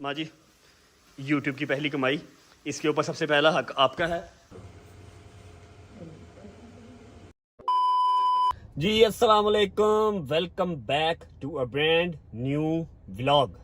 माँ जी, YouTube की पहली कमाई, इसके ऊपर सबसे पहला हक आपका है जी। अस्सलाम वालेकुम, welcome back to a brand new vlog.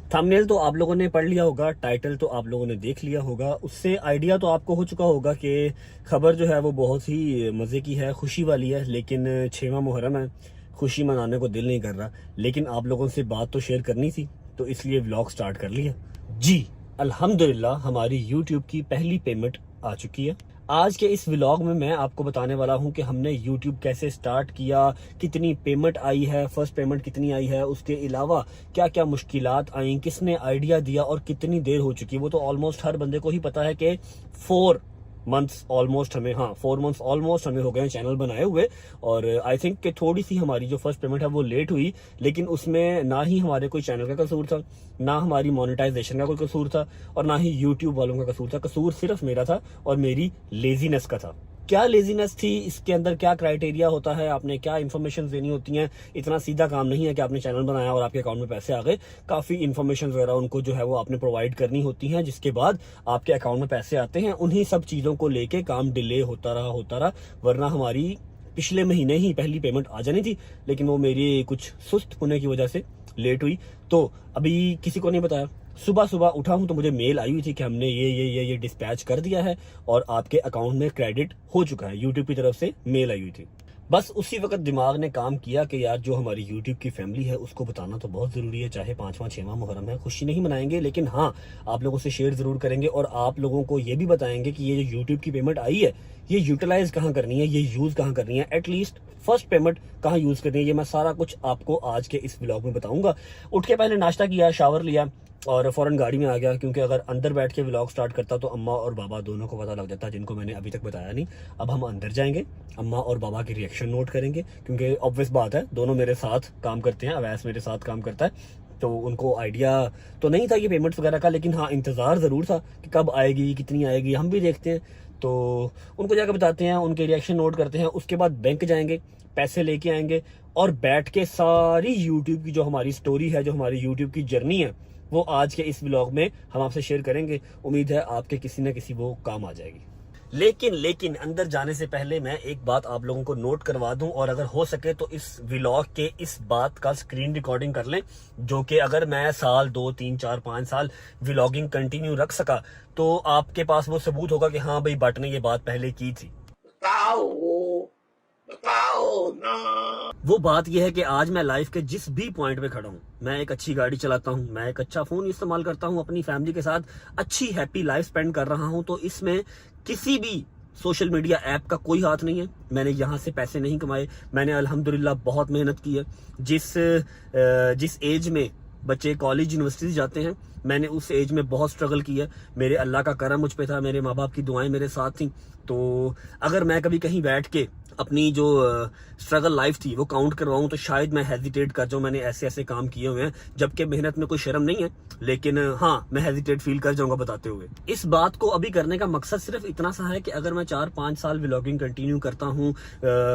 Thumbnail तो आप लोगों ने पढ़ लिया होगा, टाइटल तो आप लोगों ने देख लिया होगा, उससे आइडिया तो आपको हो चुका होगा कि खबर जो है वो बहुत ही मज़े की है, खुशी वाली है। लेकिन 6वां मुहर्रम है, खुशी मनाने को दिल नहीं कर रहा, लेकिन आप लोगों से बात तो शेयर करनी थी, तो इसलिए व्लॉग स्टार्ट कर लिया जी। अल्हम्दुलिल्लाह हमारी यूट्यूब की पहली पेमेंट आ चुकी है। आज के इस व्लॉग में मैं आपको बताने वाला हूं कि हमने यूट्यूब कैसे स्टार्ट किया, कितनी पेमेंट आई है, फर्स्ट पेमेंट कितनी आई है, उसके अलावा क्या क्या मुश्किलात आई, किसने आइडिया दिया और कितनी देर हो चुकी है। वो तो ऑलमोस्ट हर बंदे को ही पता है कि 4 मंथ्स ऑलमोस्ट हमें 4 मंथ्स ऑलमोस्ट हमें हो गए चैनल बनाए हुए। और आई थिंक कि थोड़ी सी हमारी जो फर्स्ट पेमेंट है वो लेट हुई, लेकिन उसमें ना ही हमारे कोई चैनल का कसूर था, ना हमारी मोनेटाइजेशन का कोई कसूर था, और ना ही यूट्यूब वालों का कसूर था। कसूर सिर्फ मेरा था और मेरी लेजीनेस का था। क्या लेजीनेस थी, इसके अंदर क्या क्राइटेरिया होता है, आपने क्या इन्फॉर्मेशन देनी होती हैं। इतना सीधा काम नहीं है कि आपने चैनल बनाया और आपके अकाउंट में पैसे आ गए। काफी इन्फॉर्मेशन वगैरह उनको जो है वो आपने प्रोवाइड करनी होती हैं, जिसके बाद आपके अकाउंट में पैसे आते हैं। उन्हीं सब चीजों को लेके काम डिले होता रहा, वरना हमारी पिछले महीने ही पहली पेमेंट आ जानी थी, लेकिन वो मेरी कुछ सुस्त होने की वजह से लेट हुई। तो अभी किसी को नहीं बताया, सुबह सुबह उठा हूं तो मुझे मेल आई हुई थी कि हमने ये डिस्पैच कर दिया है और आपके अकाउंट में क्रेडिट हो चुका है। यूट्यूब की तरफ से मेल आई हुई थी। बस उसी वक्त दिमाग ने काम किया कि यार जो हमारी यूट्यूब की फैमिली है उसको बताना तो बहुत जरूरी है। चाहे 5वां 6वां मुहर्रम है, खुशी नहीं मनाएंगे, लेकिन हाँ आप लोगों से शेयर जरूर करेंगे और आप लोगों को ये भी बताएंगे कि ये जो यूट्यूब की पेमेंट आई है ये यूटिलाइज कहाँ करनी है, ये यूज कहाँ करनी है, एटलीस्ट फर्स्ट पेमेंट कहाँ यूज करनी है। ये मैं सारा कुछ आपको आज के इस व्लॉग में बताऊंगा। उठ के पहले नाश्ता किया, शावर लिया और फौरन गाड़ी में आ गया, क्योंकि अगर अंदर बैठ के व्लॉग स्टार्ट करता तो अम्मा और बाबा दोनों को पता लग जाता, जिनको मैंने अभी तक बताया नहीं। अब हम अंदर जाएंगे, अम्मा और बाबा की रिएक्शन नोट करेंगे, क्योंकि ऑब्वियस बात है दोनों मेरे साथ काम करते हैं, अवैस मेरे साथ काम करता है, तो उनको आइडिया तो नहीं था ये पेमेंट्स वगैरह का, लेकिन हाँ इंतज़ार ज़रूर था कि कब आएगी, कितनी आएगी। हम भी देखते हैं तो उनको जाकर बताते हैं, उनके रिएक्शन नोट करते हैं। उसके बाद बैंक जाएंगे, पैसे लेके आएंगे और बैठ के सारी यूट्यूब की जो हमारी स्टोरी है, जो हमारी यूट्यूब की जर्नी है, वो आज के इस व्लॉग में हम आपसे शेयर करेंगे। उम्मीद है आपके किसी न किसी वो काम आ जाएगी। लेकिन अंदर जाने से पहले मैं एक बात आप लोगों को नोट करवा दूं, और अगर हो सके तो इस व्लॉग के इस बात का स्क्रीन रिकॉर्डिंग कर लें, जो कि अगर मैं साल 2 3 4 5 साल व्लॉगिंग कंटिन्यू रख सका तो आपके पास वो सबूत होगा कि हाँ भाई बट ने ये बात पहले की थी। बताओ ना। वो बात यह है कि आज मैं लाइफ के जिस भी पॉइंट पे खड़ा हूँ, मैं एक अच्छी गाड़ी चलाता हूँ, मैं एक अच्छा फोन इस्तेमाल करता हूँ, अपनी फैमिली के साथ अच्छी हैप्पी लाइफ स्पेंड कर रहा हूँ, तो इसमें किसी भी सोशल मीडिया ऐप का कोई हाथ नहीं है। मैंने यहाँ से पैसे नहीं कमाए, मैंने अल्हम्दुलिल्लाह बहुत मेहनत की है। जिस एज में बच्चे कॉलेज यूनिवर्सिटी जाते हैं, मैंने उस एज में बहुत स्ट्रगल किया। मेरे अल्लाह का करम मुझ पे था, मेरे माँ बाप की दुआएं मेरे साथ थी। तो अगर मैं कभी कहीं बैठ के अपनी जो स्ट्रगल लाइफ थी वो काउंट करवाऊं तो शायद मैं हेजिटेट कर जाऊं। मैंने ऐसे ऐसे काम किए हुए हैं, जबकि मेहनत में कोई शर्म नहीं है, लेकिन हाँ मैं हेजिटेट फील कर जाऊंगा बताते हुए। इस बात को अभी करने का मकसद सिर्फ इतना सा है कि अगर मैं 4-5 साल व्लॉगिंग कंटिन्यू करता हूँ,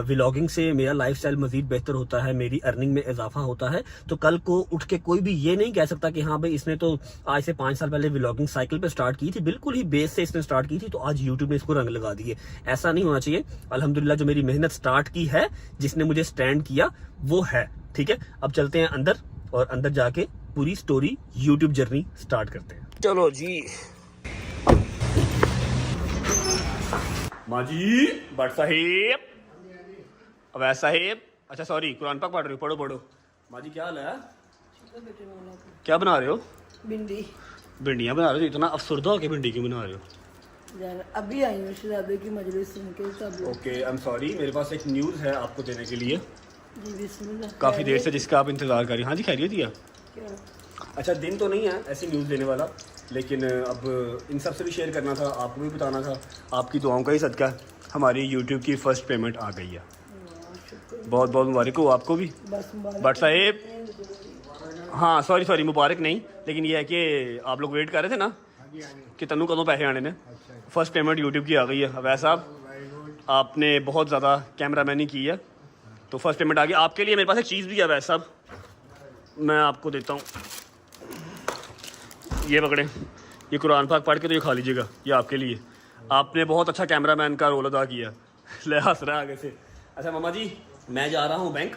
व्लॉगिंग से मेरा लाइफस्टाइल मजीद बेहतर होता है, मेरी अर्निंग में इजाफा होता है, तो कल को उठ के कोई भी ये नहीं कह सकता कि हाँ भाई इसने तो आज से 5 साल पहले व्लॉगिंग साइकिल पे स्टार्ट की थी, बिल्कुल ही बेस से इसने स्टार्ट की थी, तो आज यूट्यूब ने इसको रंग लगा दिए। ऐसा नहीं होना चाहिए। अल्हम्दुलिल्लाह जो मेरी मेहनत स्टार्ट की है, जिसने मुझे स्टैंड किया, वो है। ठीक है, अब चलते हैं अंदर और अंदर जाके पूरी स्टोरी यूट्यूब जर्नी स्टार्ट करते हैं। चलो जी। माँ जी, भट्ट साहिब, अवैस साहिब, अच्छा सॉरी, कुरान पाक पढ़ रहे हो, पढ़ो। माँ जी क्या हाल है? क्या बना रहे हो? भिंडियाँ बना रहे हो? इतना अफसरदा होके भिंडी क्यों बना रहे हो? अभी आई हूँ शहजादे की मजलिस सुन के सब। ओके, आई एम सॉरी, मेरे पास एक न्यूज़ है आपको देने के लिए। जी बिस्मिल्लाह। काफ़ी देर से जिसका आप इंतज़ार कर रहे हैं। हाँ जी, खैरियत दिया। क्या? अच्छा, दिन तो नहीं है ऐसी न्यूज़ देने वाला, लेकिन अब इन सब से भी शेयर करना था, आपको भी बताना था। आपकी दुआओं का ही सदका हमारी यूट्यूब की फ़र्स्ट पेमेंट आ गई है। बहुत बहुत मुबारक हो आपको भी भट्ट साहिब। हाँ सॉरी मुबारक नहीं, लेकिन ये है कि आप लोग वेट कर रहे थे ना कि तनु कदों पैसे आने ने। फर्स्ट पेमेंट यूट्यूब की आ गई है। अवैध साहब आपने बहुत ज़्यादा कैमरामैनी की है, तो फर्स्ट पेमेंट आ गई आपके लिए। मेरे पास एक चीज़ भी है अवैध साहब, मैं आपको देता हूँ, ये पकड़ें, ये कुरान पाक पढ़ के तो ये खा लीजिएगा, ये आपके लिए। आपने बहुत अच्छा कैमरामैन का रोल अदा किया। ले हंस रहा है आगे से। अच्छा मामा जी, मैं जा रहा हूँ बैंक,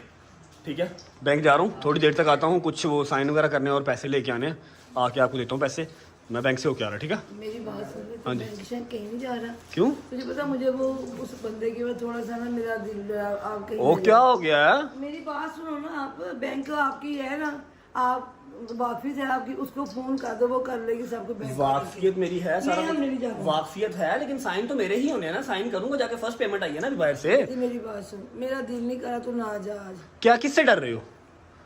ठीक है, बैंक जा रहा हूँ, थोड़ी देर तक आता हूँ, कुछ वो साइन वगैरह करने और पैसे लेके आने हैं, आके आपको देता हूँ पैसे। मैं बैंक से होके आ रहा, ठीक है। मेरी बात सुन, हाँ जी। कहीं नहीं जा रहा। क्यों? मुझे पता, मुझे वो उस बंदे के बाद थोड़ा सा ना मेरा दिल आप कहीं ओ क्या हो गया है? मेरी बात सुनो ना, आप बैंक आपकी है ना, आप वाकिफ है आपकी, उसको फोन कर दो, वो कर लेगी सबको। बैंक वाकफियत मेरी है, सारा नहीं, हम नहीं जा रहे। वाकफियत है, लेकिन साइन तो मेरे ही होने हैं ना, साइन करूंगा जाके। फर्स्ट पेमेंट आई है ना अभी बाहर से। मेरी बात सुन, मेरा दिल नहीं करा तो ना जा आज। क्या किससे डर रहे हो?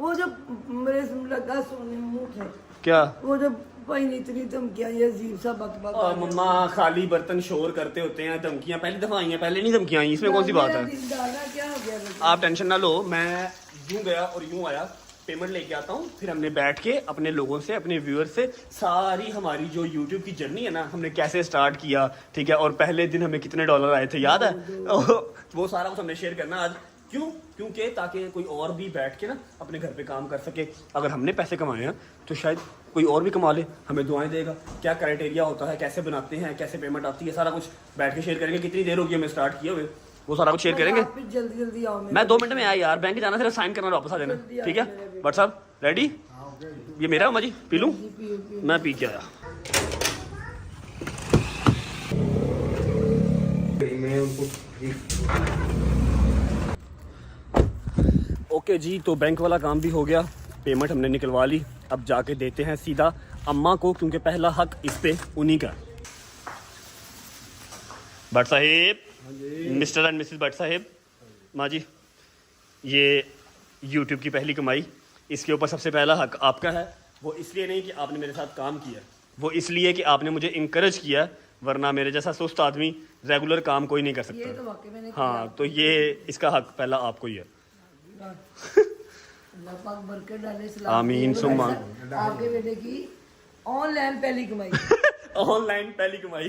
वो जब मेरे लगा सोने मुंह थे, क्या वो जब भाई ने इतनी धमकियां, ये अजीब सा बकबक। मम्मा खाली बर्तन शोर करते होते हैं, धमकियां पहली दफा आई हैं, पहले नहीं धमकियां आई, इसमें कौन सी बात है? दिल डाला, क्या हो गया? आप टेंशन ना लो, मैं यूं गया और यूं आया, पेमेंट लेके आता हूँ, फिर हमने बैठ के अपने लोगों से, अपने व्यूअर्स से सारी हमारी जो यूट्यूब की जर्नी है ना, हमने कैसे स्टार्ट किया, ठीक है, और पहले दिन हमें कितने डॉलर आए थे याद है? वो सारा कुछ हमने शेयर करना आज। क्यों? क्योंकि ताकि कोई और भी बैठ के ना अपने घर पे काम कर सके। अगर हमने पैसे कमाए हैं तो शायद कोई और भी कमा ले, हमें दुआएं देगा। क्या क्राइटेरिया होता है, कैसे बनाते हैं, कैसे पेमेंट आती है, सारा कुछ बैठ के शेयर करेंगे। कितनी देर होगी हमें स्टार्ट किए हुए, वो सारा कुछ शेयर करेंगे। जल्दी जल्दी आओ। मैं 2 मिनट में आया यार, बैंक जाना, सिर्फ साइन करना और वापस आ जाना, ठीक है। बट साहब रेडी? ये मेरा अम्मा जी, पी लूँ? मैं पी के आया। ओके जी, तो बैंक वाला काम भी हो गया, पेमेंट हमने निकलवा ली। अब जाके देते हैं सीधा अम्मा को, क्योंकि पहला हक इस पे उन्हीं का। Bhatt Sahib, mister and Mrs Bhatt Sahib, माँ जी, ये यूट्यूब की पहली कमाई, इसके ऊपर सबसे पहला हक आपका है। वो इसलिए नहीं कि आपने मेरे साथ काम किया, वो इसलिए कि आपने मुझे इंकरेज किया, वरना मेरे जैसा सुस्त आदमी रेगुलर काम कोई नहीं कर ये तो सकता। वाकई मैंने हाँ, तो ये इसका हक पहला आपको ही है। अल्लाह पाक बरकत डाले, सलाम आमीन सुम्मा। आपके बेटे की ऑनलाइन पहली कमाई। ऑनलाइन पहली कमाई।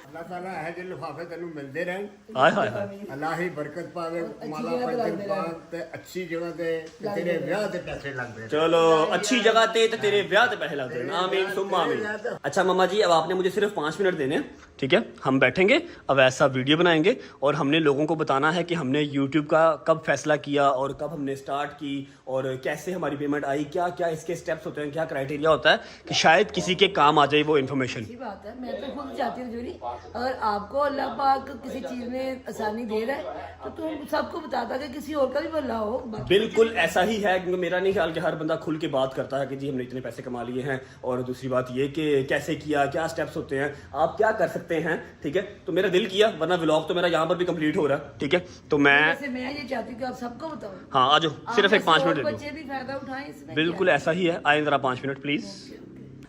अल्लाह ताला है जो लिफाफे तेनू मिलते रहें, हाय हाय हाय। अल्लाह ही बरकत पावे, माला जगह पे पंजन लगते पाक ते अच्छी जगह ते तेरे ब्याह ते पैसे लगते रहे। चलो अच्छी जगह ते तो तेरे ब्याह ते पैसे लगते हैं। आमीन सुम्मा आमीन। अच्छा मामा जी, अब आपने मुझे सिर्फ 5 मिनट देने हैं, ठीक है। हम बैठेंगे, अब ऐसा वीडियो बनाएंगे और हमने लोगों को बताना है कि हमने यूट्यूब का कब फैसला किया और कब हमने स्टार्ट की और कैसे हमारी पेमेंट आई, क्या क्या इसके स्टेप्स होते हैं, क्या क्राइटेरिया होता है, कि शायद किसी के काम आ जाए वो इन्फॉर्मेशन। अच्छी बात है, मैं तो खुद चाहती हूँ जोरी, अगर आपको अल्लाह पाक किसी चीज में आसानी दे रहा है तो तुम सबको बताता कि किसी और का भी भला हो। बिल्कुल ऐसा ही है, क्योंकि मेरा नहीं ख्याल कि हर बंदा खुल के बात करता है कि जी हमने इतने पैसे कमा लिए हैं। और दूसरी बात ये कि कैसे किया, क्या स्टेप्स होते हैं, आप क्या कर सकते हैं, ठीक है। तो मेरा दिल किया, वरना व्लॉग तो मेरा यहाँ पर भी कंप्लीट हो रहा है, ठीक है। तो मैं ये चाहती हूँ कि आप सबको बताओ। हाँ आ जाओ, सिर्फ एक 5 मिनट दे दो। बच्चे भी फायदा उठाएं इसमें। बिल्कुल ऐसा ही है, आए जरा 5 मिनट प्लीज।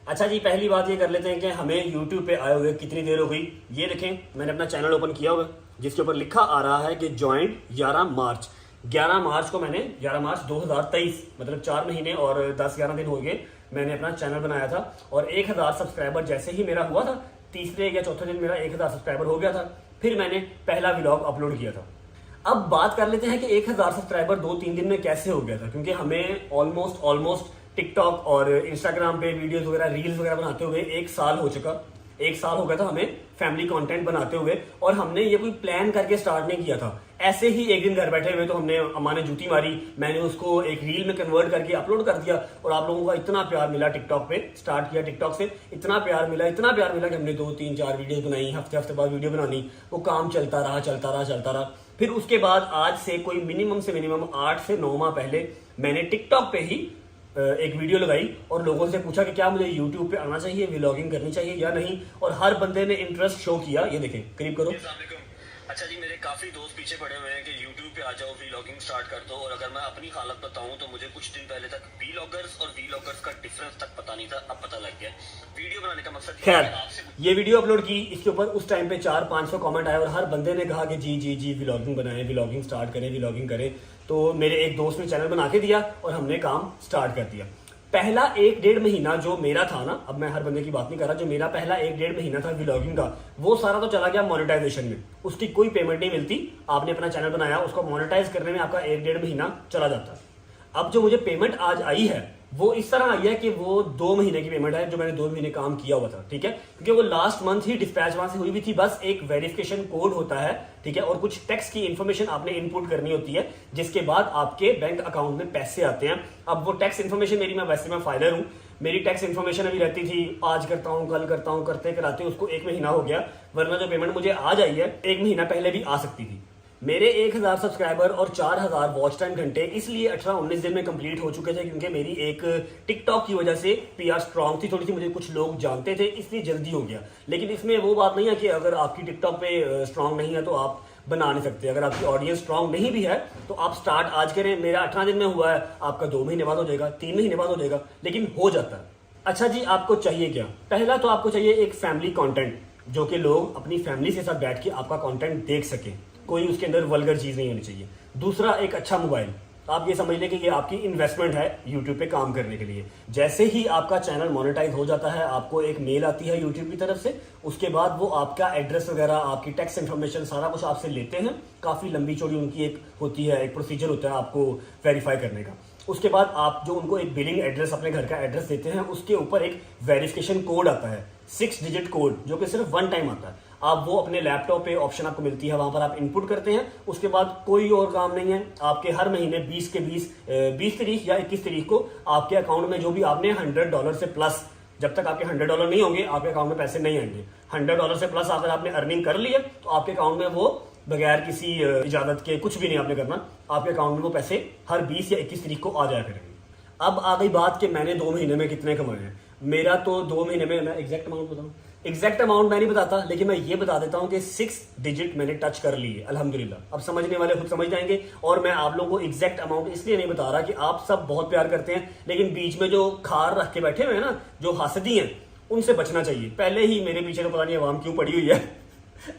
अच्छा जी, पहली बात ये कर लेते हैं कि हमें YouTube पे आए हुए कितनी देर हो गई। ये देखें, मैंने अपना चैनल ओपन किया हुआ है, जिसके ऊपर लिखा आ रहा है कि ज्वाइंट 11 मार्च। 11 मार्च को मैंने 11 मार्च 2023, मतलब 4 महीने और 10-11 दिन हो गए मैंने अपना चैनल बनाया था। और 1000 सब्सक्राइबर जैसे ही मेरा हुआ था, तीसरे या चौथे दिन मेरा 1000 सब्सक्राइबर हो गया था, फिर मैंने पहला व्लॉग अपलोड किया था। अब बात कर लेते हैं कि 1000 सब्सक्राइबर 2-3 दिन में कैसे हो गया था, क्योंकि हमें ऑलमोस्ट टिकटॉक और इंस्टाग्राम पे वीडियोस वगैरह, रील्स वगैरह बनाते हुए 1 साल हो चुका। 1 साल हो गया था हमें फैमिली कंटेंट बनाते हुए, और हमने ये कोई प्लान करके स्टार्ट नहीं किया था। ऐसे ही एक दिन घर बैठे हुए तो हमने, अम्मा ने जूती मारी, मैंने उसको एक रील में कन्वर्ट करके अपलोड कर दिया, और आप लोगों का इतना प्यार मिला। टिकटॉक पे स्टार्ट किया, टिकटॉक से इतना प्यार मिला कि हमने 2-3-4 वीडियो बनाई, हफ्ते बाद वीडियो बनानी, वो काम चलता रहा। फिर उसके बाद आज से कोई मिनिमम से मिनिमम 8 से 9 माह पहले मैंने टिकटॉक पे ही एक वीडियो लगाई और लोगों से पूछा कि क्या मुझे YouTube पे आना चाहिए, व्लॉगिंग करनी चाहिए या नहीं, और हर बंदे ने इंटरेस्ट शो किया। ये देखें, करीब करो। अच्छा जी, मेरे काफी दोस्त पीछे पड़े हुए हैं कि YouTube पे आ जाओ, व्लॉगिंग स्टार्ट कर दो। और अगर मैं अपनी हालत बताऊं तो मुझे कुछ दिन पहले तक व्लॉगर्स और व्लॉगर्स का डिफरेंस तक पता नहीं था, अब पता लग गया। वीडियो बनाने का मकसद खैर, ये वीडियो अपलोड की, इसके ऊपर उस टाइम पे 400-500 कमेंट आए और हर बंदे ने कहा कि जी व्लॉगिंग बनाएं, व्लॉगिंग स्टार्ट करें, व्लॉगिंग करें। तो मेरे एक दोस्त ने चैनल बना के दिया और हमने काम स्टार्ट कर दिया। पहला 1-1.5 महीना जो मेरा था ना, अब मैं हर बंदे की बात नहीं कर रहा, जो मेरा पहला 1-1.5 महीना था व्लॉगिंग का, वो सारा तो चला गया मोनेटाइजेशन में। उसकी कोई पेमेंट नहीं मिलती, आपने अपना चैनल बनाया, उसको मोनेटाइज करने में आपका 1-1.5 महीना चला जाता है। अब जो मुझे पेमेंट आज आई है वो इस तरह आई है कि वो 2 महीने की पेमेंट है, जो मैंने 2 महीने काम किया हुआ था, ठीक है, क्योंकि वो लास्ट मंथ ही डिस्पैच वहां से हुई भी थी। बस एक वेरिफिकेशन कोड होता है, ठीक है, और कुछ टैक्स की इंफॉर्मेशन आपने इनपुट करनी होती है, जिसके बाद आपके बैंक अकाउंट में पैसे आते हैं। अब वो टैक्स इन्फॉर्मेशन मेरी, मैं फाइलर हूं, मेरी टैक्स इन्फॉर्मेशन अभी रहती थी, आज करता हूं, कल करता हूं, करते कराते उसको 1 महीना हो गया, वरना जो पेमेंट मुझे आज आई है 1 महीना पहले भी आ सकती थी। मेरे 1000 सब्सक्राइबर और 4000 वॉच टाइम घंटे इसलिए 18-19 दिन में कंप्लीट हो चुके थे, क्योंकि मेरी एक टिकटॉक की वजह से पीआर स्ट्रांग थी थोड़ी सी, मुझे कुछ लोग जानते थे, इसलिए जल्दी हो गया। लेकिन इसमें वो बात नहीं है कि अगर आपकी टिकटॉक पे स्ट्रांग नहीं है तो आप बना नहीं सकते। अगर आपकी ऑडियंस स्ट्रांग नहीं भी है तो आप स्टार्ट आज करें। मेरा 18 दिन में हुआ है, आपका 2 महीने बाद हो जाएगा, 3 महीने बाद हो जाएगा, लेकिन हो जाता है। अच्छा जी, आपको चाहिए क्या? पहला तो आपको चाहिए एक फैमिली कंटेंट, जो कि लोग अपनी फैमिली के साथ बैठ के आपका कंटेंट देख सके, कोई उसके अंदर वल्गर चीज नहीं होनी चाहिए। दूसरा, एक अच्छा मोबाइल। आप ये समझ लें कि ये आपकी इन्वेस्टमेंट है यूट्यूब पे काम करने के लिए। जैसे ही आपका चैनल मोनेटाइज हो जाता है, आपको एक मेल आती है यूट्यूब की तरफ से, उसके बाद वो आपका एड्रेस वगैरह, आपकी टैक्स इन्फॉर्मेशन, सारा कुछ आपसे लेते हैं। काफी लंबी चौड़ी उनकी एक होती है, एक प्रोसीजर होता है आपको वेरीफाई करने का। उसके बाद आप जो उनको एक बिलिंग एड्रेस, अपने घर का एड्रेस देते हैं, उसके ऊपर एक वेरिफिकेशन कोड आता है, 6 डिजिट कोड, जो कि सिर्फ 1 टाइम आता है। आप वो अपने लैपटॉप पे ऑप्शन आपको मिलती है, वहां पर आप इनपुट करते हैं। उसके बाद कोई और काम नहीं है, आपके हर महीने 20 तारीख या 21 तारीख को आपके अकाउंट में जो भी आपने $100 से प्लस, जब तक आपके $100 नहीं होंगे आपके अकाउंट में पैसे नहीं आएंगे। $100 से प्लस अगर आपने अर्निंग कर ली है तो आपके अकाउंट में वो बगैर किसी इजाजत के, कुछ भी नहीं आपने करना, आपके अकाउंट में वो पैसे हर 20 या 21 तारीख को आ जाया करेंगे। अब आ गई बात कि मैंने 2 महीने में कितने कमाए हैं। मेरा तो 2 महीने में, मैं एग्जैक्ट अमाउंट बताऊं, एग्जैक्ट अमाउंट मैं नहीं बताता, लेकिन मैं ये बता देता हूं कि 6 डिजिट मैंने टच कर ली है, अल्हम्दुलिल्लाह। अब समझने वाले खुद समझ जाएंगे, और मैं आप लोगों को एग्जैक्ट अमाउंट इसलिए नहीं बता रहा कि आप सब बहुत प्यार करते हैं, लेकिन बीच में जो खार रख के बैठे हुए हैं ना, जो हासदी हैं, उनसे बचना चाहिए। पहले ही मेरे पीछे तो पता नहीं आवाम क्यों पड़ी हुई है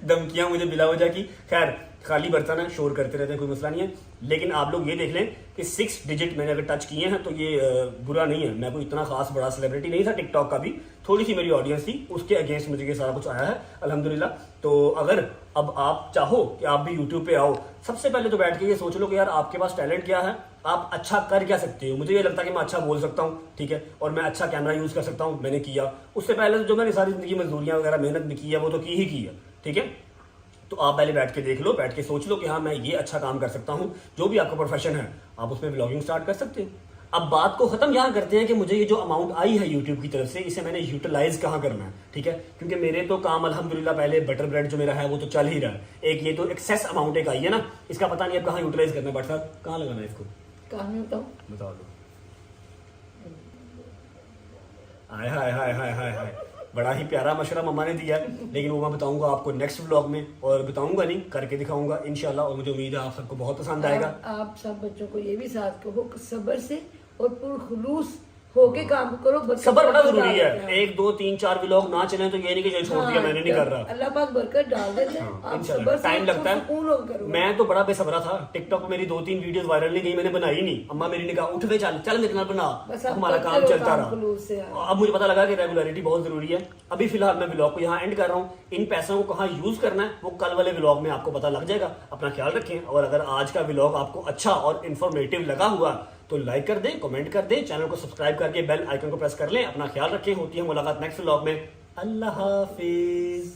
धमकियां मुझे बिला वजह की। खैर, खाली बर्तन है, शोर करते रहते हैं, कोई मसला नहीं है। लेकिन आप लोग ये देख लें कि 6 डिजिट मैंने अगर टच किए हैं तो ये बुरा नहीं है। मैं कोई इतना खास बड़ा सेलिब्रिटी नहीं था, टिकटॉक का भी थोड़ी सी मेरी ऑडियंस थी, उसके अगेंस्ट मुझे ये सारा कुछ आया है, अल्हम्दुलिल्लाह। तो अगर अब आप चाहो कि आप भी यूट्यूब पे आओ, सबसे पहले तो बैठ के ये सोच लो कि यार आपके पास टैलेंट क्या है, आप अच्छा कर क्या सकते हो। मुझे ये लगता है कि मैं अच्छा बोल सकता हूँ, ठीक है, और मैं अच्छा कैमरा यूज कर सकता हूँ, मैंने किया। उससे पहले तो जो मैंने सारी जिंदगी मजदूरियां वगैरह मेहनत भी की है, वो तो की ही की है, ठीक है। तो आप पहले बैठ के देख लो, बैठ के सोच लो कि हाँ मैं ये अच्छा काम कर सकता हूँ। जो भी आपका प्रोफेशन है आप उसमें व्लॉगिंग स्टार्ट कर सकते हो। अब बात को खत्म यहाँ करते हैं कि मुझे ये जो अमाउंट आई है यूट्यूब की तरफ से, इसे मैंने यूटिलाइज कहाँ करना है, ठीक है, क्योंकि मेरे तो काम अल्हम्दुलिल्लाह पहले बटर ब्रेड जो मेरा है वो तो चल ही रहा है। एक ये तो एक्सेस अमाउंट एक आई है ना, इसका पता नहीं अब कहाँ यूटिलाइज करना है। बट साहब कहाँ लगाना है इसको, कहाँ में बताऊं? बता दो। हाय हाय हाय हाय हाय हाय, बड़ा ही प्यारा मशवरा मम्मा ने दिया, लेकिन वो मैं बताऊंगा आपको नेक्स्ट व्लॉग में, और बताऊंगा नहीं, करके दिखाऊंगा इंशाल्लाह। और मुझे उम्मीद है आप सबको बहुत पसंद आएगा। आप सब बच्चों को ये भी साथ कहो कि सब्र से और पुरखुलूस होके काम करो। सब्र बड़ा जरूरी है। 1 2 3 4 व्लॉग ना चले तो ये नहीं कि छोड़ दिया, मैंने नहीं कर रहा। अल्लाह पाक बरकत डाल देते हैं। आप सब्र से टाइम लगता है। सुकून होकर करो। मैं तो बड़ा बेसब्रा था। टिकटॉक पे मेरी 2-3 वीडियोस वायरल नहीं गई, मैंने बनाई नहीं। अम्मा मेरी ने कहा उठ वे, चल चल मेरे नाल बना, हमारा काम चलता रहा। अब मुझे पता लगा कि रेगुलरिटी बहुत जरूरी है। अभी फिलहाल मैं व्लॉग को यहाँ एंड कर रहा हूँ। इन पैसों को कहाँ यूज करना है वो कल वाले व्लॉग में आपको पता लग जाएगा। अपना ख्याल रखें, और अगर आज का व्लॉग आपको अच्छा और इन्फॉर्मेटिव लगा हुआ तो लाइक कर दें, कमेंट कर दें, चैनल को सब्सक्राइब करके बेल आइकन को प्रेस कर लें। अपना ख्याल रखें। होती है मुलाकात नेक्स्ट व्लॉग में। अल्लाह हाफिज।